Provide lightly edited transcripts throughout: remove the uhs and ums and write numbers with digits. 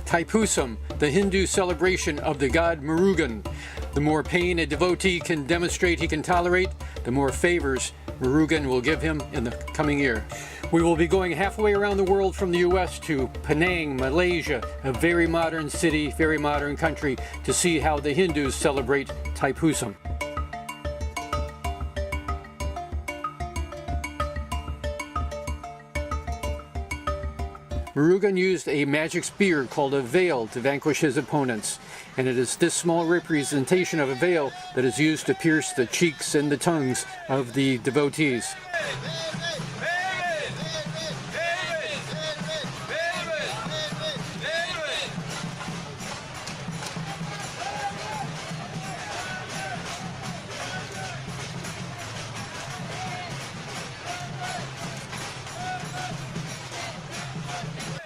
Thaipusam, the Hindu celebration of the god Moruga. The more pain a devotee can demonstrate he can tolerate, the more favors Moruga will give him in the coming year. We will be going halfway around the world from the US to Penang, Malaysia, a very modern city, very modern country, to see how the Hindus celebrate Thaipusam. Moruga used a magic spear called a veil to vanquish his opponents, and it is this small representation of a veil that is used to pierce the cheeks and the tongues of the devotees.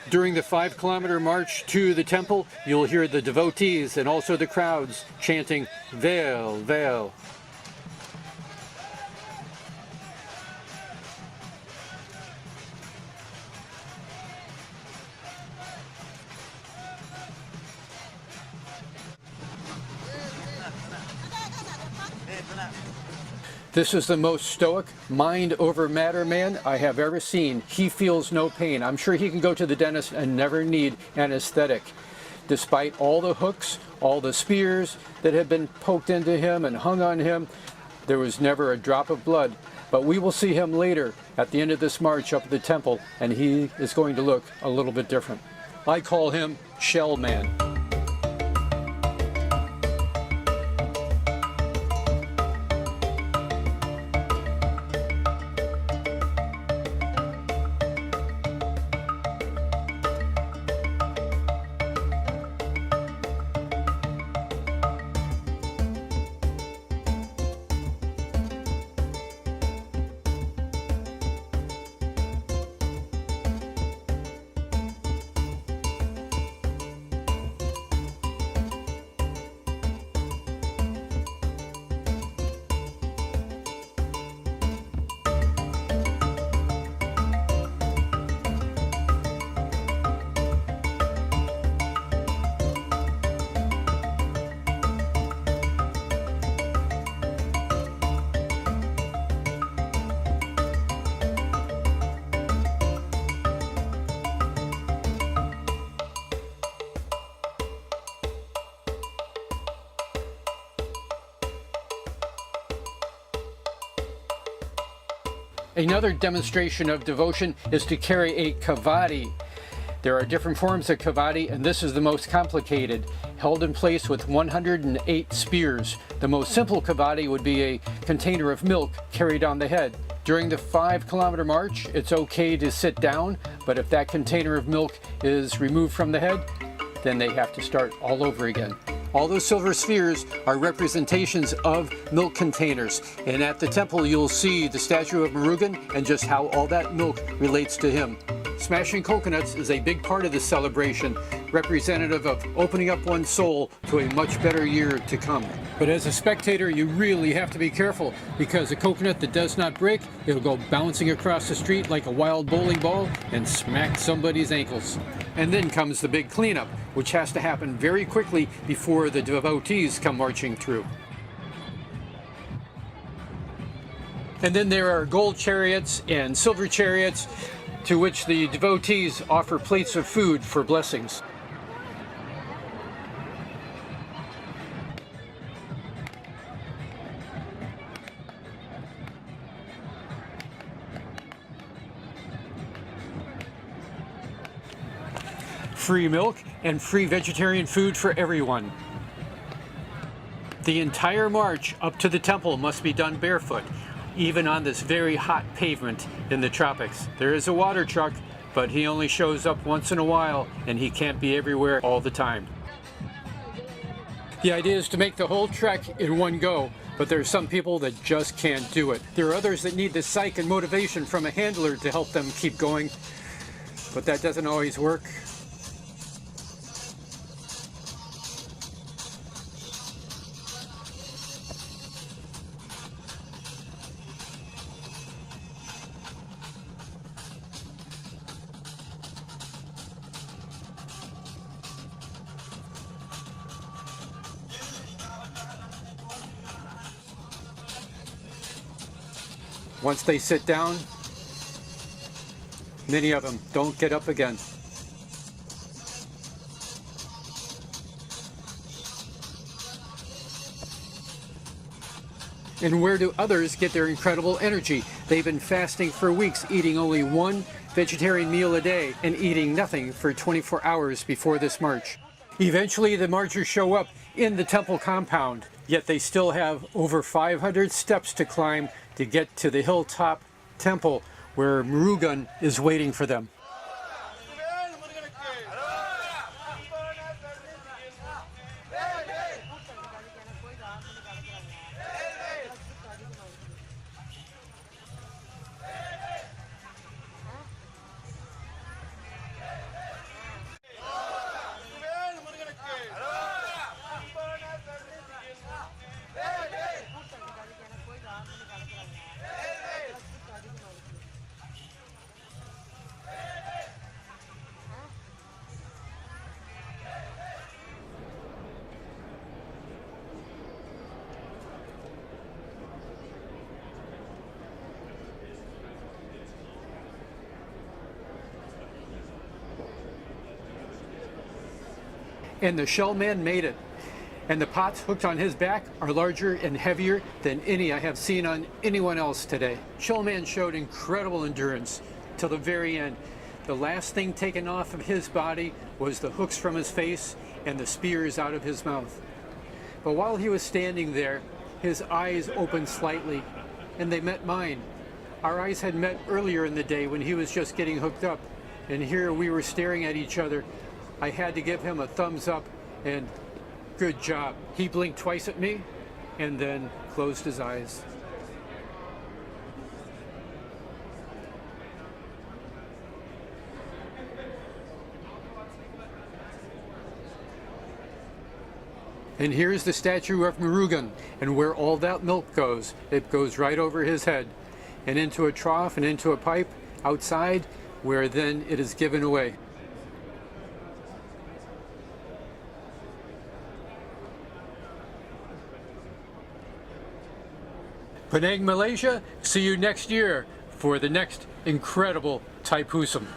During the 5-kilometer march to the temple, you'll hear the devotees and also the crowds chanting, "Veil, veil." This is the most stoic, mind over matter man I have ever seen. He feels no pain. I'm sure he can go to the dentist and never need anesthetic. Despite all the hooks, all the spears that have been poked into him and hung on him, there was never a drop of blood. But we will see him later at the end of this march up at the temple, and he is going to look a little bit different. I call him Shell Man. Another demonstration of devotion is to carry a kavadi. There are different forms of kavadi, and this is the most complicated, held in place with 108 spears. The most simple kavadi would be a container of milk carried on the head. During the 5-kilometer march, it's okay to sit down, but if that container of milk is removed from the head, then they have to start all over again. All those silver spheres are representations of milk containers, and at the temple you'll see the statue of Moruga and just how all that milk relates to him. Smashing coconuts is a big part of this celebration, representative of opening up one's soul to a much better year to come. But as a spectator, you really have to be careful, because a coconut that does not break, it'll go bouncing across the street like a wild bowling ball and smack somebody's ankles. And then comes the big cleanup, which has to happen very quickly before the devotees come marching through. And then there are gold chariots and silver chariots to which the devotees offer plates of food for blessings. Free milk and free vegetarian food for everyone. The entire march up to the temple must be done barefoot, even on this very hot pavement in the tropics. There is a water truck, but he only shows up once in a while, and he can't be everywhere all the time. The idea is to make the whole trek in one go, but there are some people that just can't do it. There are others that need the psych and motivation from a handler to help them keep going, but that doesn't always work. Once they sit down, many of them don't get up again. And where do others get their incredible energy? They've been fasting for weeks, eating only one vegetarian meal a day and eating nothing for 24 hours before this march. Eventually, the marchers show up in the temple compound, yet they still have over 500 steps to climb to get to the hilltop temple where Moruga is waiting for them. And the shellman made it. And the pots hooked on his back are larger and heavier than any I have seen on anyone else today. Shellman showed incredible endurance till the very end. The last thing taken off of his body was the hooks from his face and the spears out of his mouth. But while he was standing there, his eyes opened slightly, and they met mine. Our eyes had met earlier in the day when he was just getting hooked up, and here we were staring at each other. I had to give him a thumbs up and good job. He blinked twice at me and then closed his eyes. And here's the statue of Moruga, and where all that milk goes, it goes right over his head and into a trough and into a pipe outside, where then it is given away. Penang, Malaysia, see you next year for the next incredible Thaipusam.